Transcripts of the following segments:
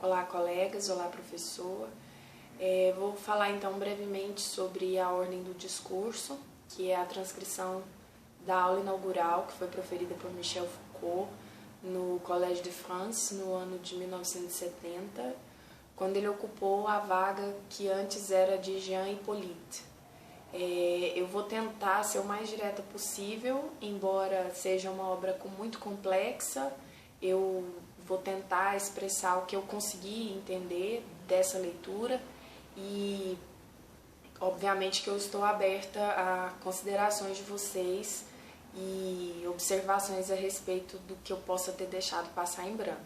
Olá, colegas, olá, professor. Vou falar então brevemente sobre a ordem do discurso, que é a transcrição da aula inaugural que foi proferida por Michel Foucault no Collège de France no ano de 1970, quando ele ocupou a vaga que antes era de Jean Hippolyte. Eu vou tentar ser o mais direta possível, embora seja uma obra muito complexa, eu vou tentar expressar o que eu consegui entender dessa leitura e, obviamente, que eu estou aberta a considerações de vocês e observações a respeito do que eu possa ter deixado passar em branco.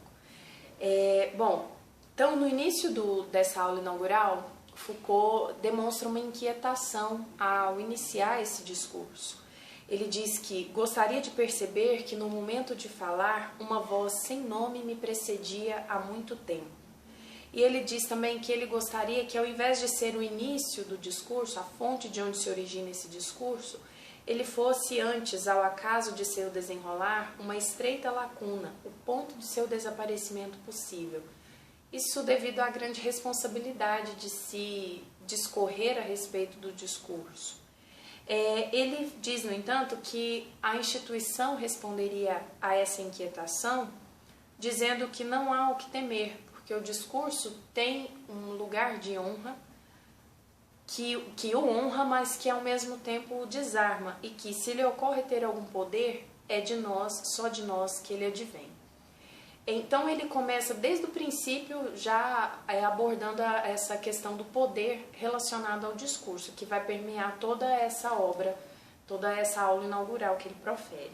Então, no início dessa aula inaugural, Foucault demonstra uma inquietação ao iniciar esse discurso. Ele diz que gostaria de perceber que no momento de falar, uma voz sem nome me precedia há muito tempo. E ele diz também que ele gostaria que, ao invés de ser o início do discurso, a fonte de onde se origina esse discurso, ele fosse antes, ao acaso de seu desenrolar, uma estreita lacuna, o ponto de seu desaparecimento possível. Isso devido à grande responsabilidade de se discorrer a respeito do discurso. Ele diz, no entanto, que a instituição responderia a essa inquietação dizendo que não há o que temer, porque o discurso tem um lugar de honra que o honra, mas que ao mesmo tempo o desarma, e que, se lhe ocorre ter algum poder, é de nós, só de nós, que ele advém. Então ele começa desde o princípio já abordando essa questão do poder relacionado ao discurso, que vai permear toda essa obra, toda essa aula inaugural que ele profere.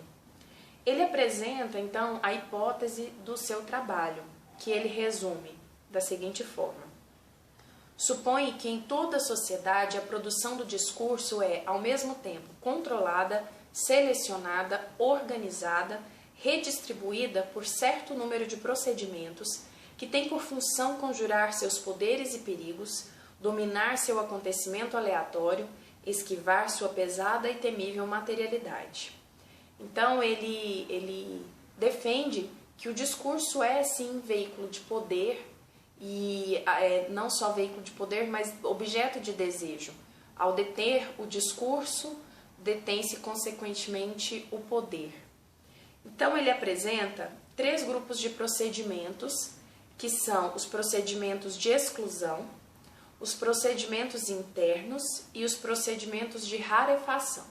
Ele apresenta então a hipótese do seu trabalho, que ele resume da seguinte forma: supõe que em toda a sociedade a produção do discurso é, ao mesmo tempo, controlada, selecionada, organizada, redistribuída por certo número de procedimentos que tem por função conjurar seus poderes e perigos, dominar seu acontecimento aleatório, esquivar sua pesada e temível materialidade. Então ele defende que o discurso é sim veículo de poder e não só veículo de poder, mas objeto de desejo. Ao deter o discurso, detém-se consequentemente o poder. Então ele apresenta 3 grupos de procedimentos, que são os procedimentos de exclusão, os procedimentos internos e os procedimentos de rarefação.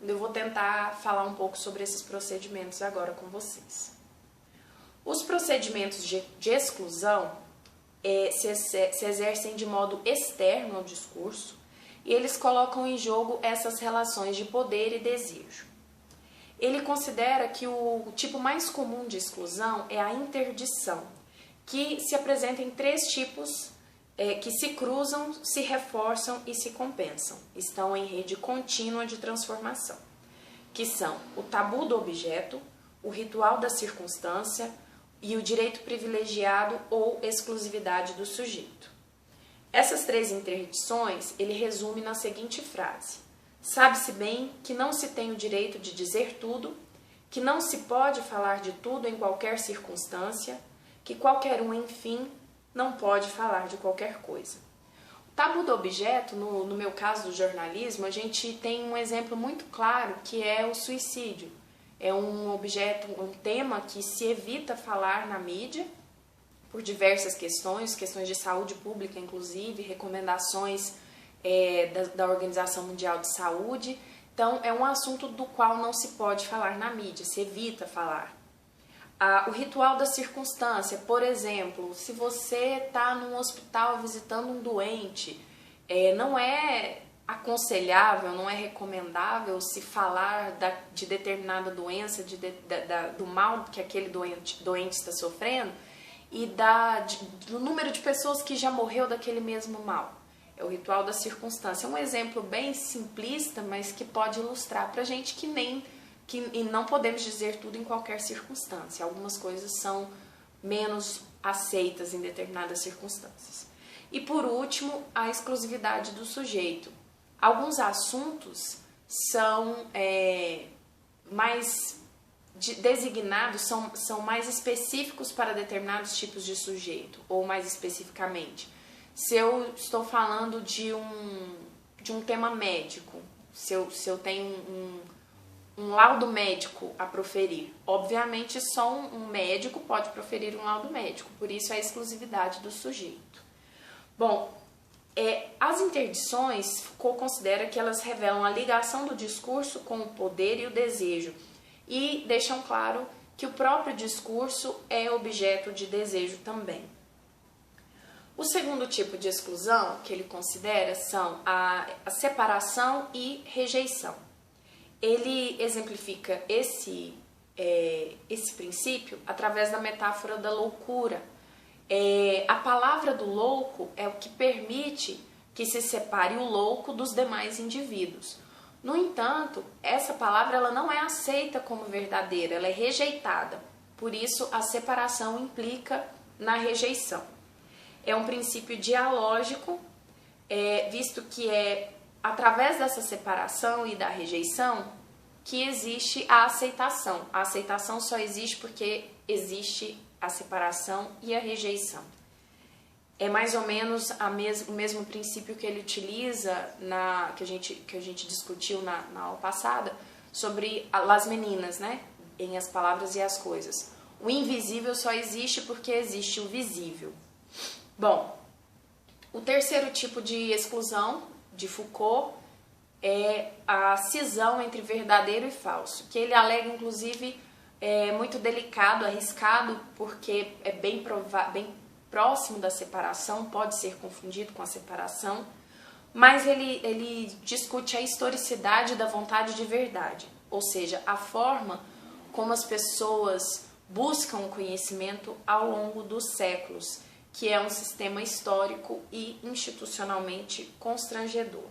Eu vou tentar falar um pouco sobre esses procedimentos agora com vocês. Os procedimentos de exclusão se exercem de modo externo ao discurso e eles colocam em jogo essas relações de poder e desejo. Ele considera que o tipo mais comum de exclusão é a interdição, que se apresenta em 3 tipos que se cruzam, se reforçam e se compensam. Estão em rede contínua de transformação, que são o tabu do objeto, o ritual da circunstância e o direito privilegiado ou exclusividade do sujeito. Essas 3 interdições ele resume na seguinte frase: sabe-se bem que não se tem o direito de dizer tudo, que não se pode falar de tudo em qualquer circunstância, que qualquer um, enfim, não pode falar de qualquer coisa. O tabu do objeto, no meu caso do jornalismo, a gente tem um exemplo muito claro que é o suicídio. É um objeto, um tema que se evita falar na mídia por diversas questões de saúde pública, inclusive, recomendações da Organização Mundial de Saúde. Então, é um assunto do qual não se pode falar na mídia, se evita falar. O ritual da circunstância, por exemplo, se você está num hospital visitando um doente, não é aconselhável, não é recomendável se falar de determinada doença, do mal que aquele doente está sofrendo e do número de pessoas que já morreu daquele mesmo mal. É o ritual da circunstância. É um exemplo bem simplista, mas que pode ilustrar para a gente que não podemos dizer tudo em qualquer circunstância. Algumas coisas são menos aceitas em determinadas circunstâncias. E por último, a exclusividade do sujeito. Alguns assuntos são mais designados são mais específicos para determinados tipos de sujeito, ou mais especificamente. Se eu estou falando de um tema médico, se eu tenho um laudo médico a proferir, obviamente só um médico pode proferir um laudo médico, por isso a exclusividade do sujeito. Bom, as interdições, Foucault considera que elas revelam a ligação do discurso com o poder e o desejo, e deixam claro que o próprio discurso é objeto de desejo também. O segundo tipo de exclusão que ele considera são a separação e rejeição. Ele exemplifica esse princípio através da metáfora da loucura. A palavra do louco é o que permite que se separe o louco dos demais indivíduos. No entanto, essa palavra ela não é aceita como verdadeira, ela é rejeitada. Por isso, a separação implica na rejeição. É um princípio dialógico, visto que é através dessa separação e da rejeição que existe a aceitação. A aceitação só existe porque existe a separação e a rejeição. É mais ou menos o mesmo princípio que ele utiliza, que a gente discutiu na aula passada, sobre as meninas, né? Em As Palavras e as Coisas. O invisível só existe porque existe o visível. Bom, o terceiro tipo de exclusão de Foucault é a cisão entre verdadeiro e falso, que ele alega, inclusive, muito delicado, arriscado, porque é bem próximo da separação, pode ser confundido com a separação, mas ele discute a historicidade da vontade de verdade, ou seja, a forma como as pessoas buscam o conhecimento ao longo dos séculos, que é um sistema histórico e institucionalmente constrangedor.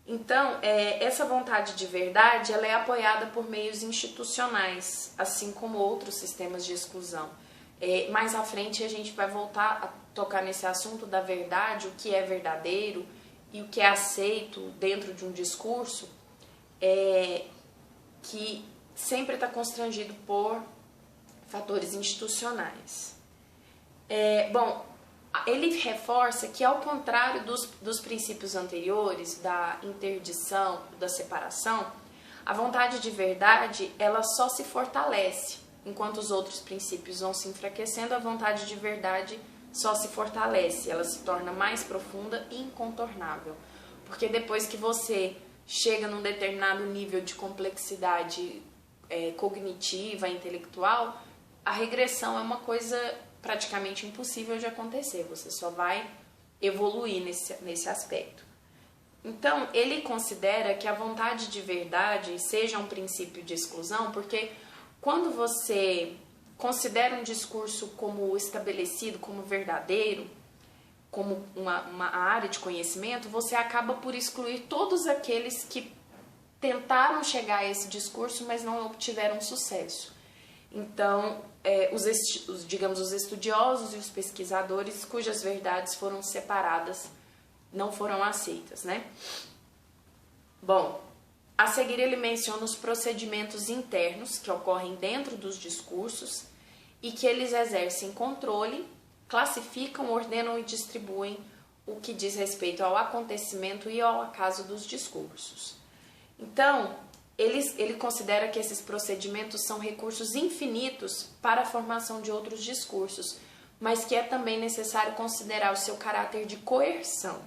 Então, essa vontade de verdade ela é apoiada por meios institucionais, assim como outros sistemas de exclusão. Mais à frente a gente vai voltar a tocar nesse assunto da verdade, o que é verdadeiro e o que é aceito dentro de um discurso, que sempre está constrangido por fatores institucionais. Bom, ele reforça que, ao contrário dos princípios anteriores, da interdição, da separação, a vontade de verdade ela só se fortalece. Enquanto os outros princípios vão se enfraquecendo, a vontade de verdade só se fortalece, ela se torna mais profunda e incontornável. Porque depois que você chega num determinado nível de complexidade cognitiva, intelectual, a regressão é uma coisa praticamente impossível de acontecer, você só vai evoluir nesse aspecto. Então, ele considera que a vontade de verdade seja um princípio de exclusão, porque quando você considera um discurso como estabelecido, como verdadeiro, como uma área de conhecimento, você acaba por excluir todos aqueles que tentaram chegar a esse discurso, mas não obtiveram sucesso. Então, os estudiosos e os pesquisadores cujas verdades foram separadas não foram aceitas, né? Bom, a seguir ele menciona os procedimentos internos que ocorrem dentro dos discursos e que eles exercem controle, classificam, ordenam e distribuem o que diz respeito ao acontecimento e ao acaso dos discursos. Então, ele considera que esses procedimentos são recursos infinitos para a formação de outros discursos, mas que é também necessário considerar o seu caráter de coerção.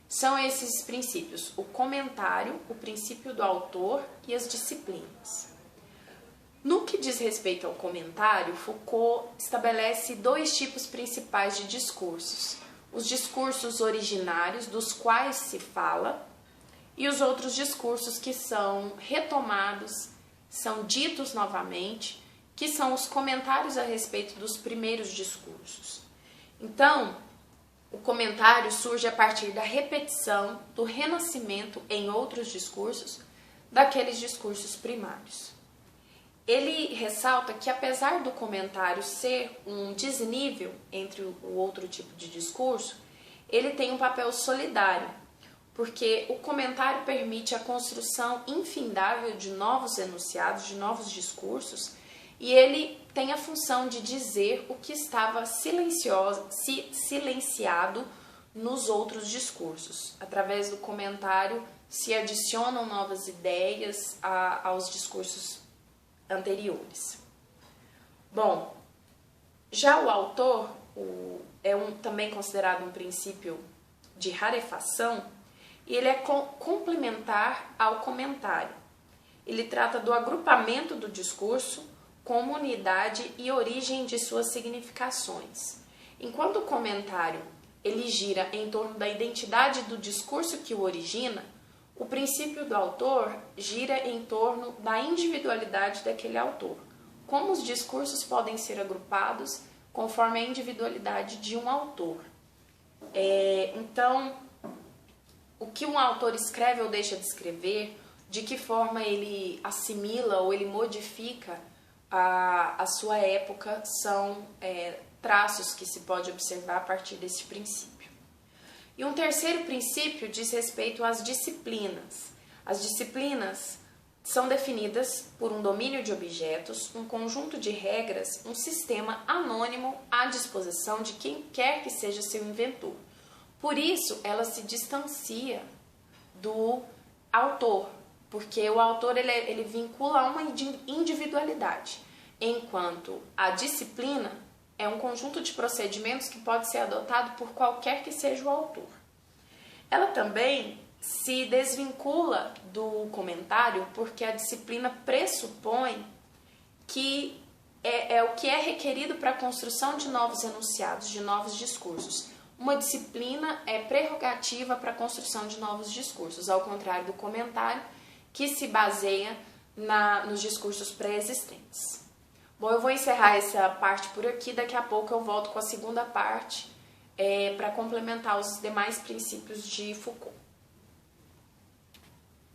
São esses princípios: o comentário, o princípio do autor e as disciplinas. No que diz respeito ao comentário, Foucault estabelece dois tipos principais de discursos: os discursos originários, dos quais se fala, e os outros discursos que são retomados, são ditos novamente, que são os comentários a respeito dos primeiros discursos. Então, o comentário surge a partir da repetição, do renascimento em outros discursos, daqueles discursos primários. Ele ressalta que, apesar do comentário ser um desnível entre o outro tipo de discurso, ele tem um papel solidário, porque o comentário permite a construção infindável de novos enunciados, de novos discursos, e ele tem a função de dizer o que estava silenciado nos outros discursos. Através do comentário se adicionam novas ideias aos discursos anteriores. Bom, já o autor também considerado um princípio de rarefação, e ele é complementar ao comentário. Ele trata do agrupamento do discurso, como unidade e origem de suas significações. Enquanto o comentário ele gira em torno da identidade do discurso que o origina, o princípio do autor gira em torno da individualidade daquele autor. Como os discursos podem ser agrupados conforme a individualidade de um autor. Então, o que um autor escreve ou deixa de escrever, de que forma ele assimila ou ele modifica a sua época, são traços que se pode observar a partir desse princípio. E um terceiro princípio diz respeito às disciplinas. As disciplinas são definidas por um domínio de objetos, um conjunto de regras, um sistema anônimo à disposição de quem quer que seja seu inventor. Por isso, ela se distancia do autor, porque o autor ele vincula uma individualidade, enquanto a disciplina é um conjunto de procedimentos que pode ser adotado por qualquer que seja o autor. Ela também se desvincula do comentário porque a disciplina pressupõe que é o que é requerido para a construção de novos enunciados, de novos discursos. Uma disciplina é prerrogativa para a construção de novos discursos, ao contrário do comentário, que se baseia nos discursos pré-existentes. Bom, eu vou encerrar essa parte por aqui, daqui a pouco eu volto com a segunda parte para complementar os demais princípios de Foucault.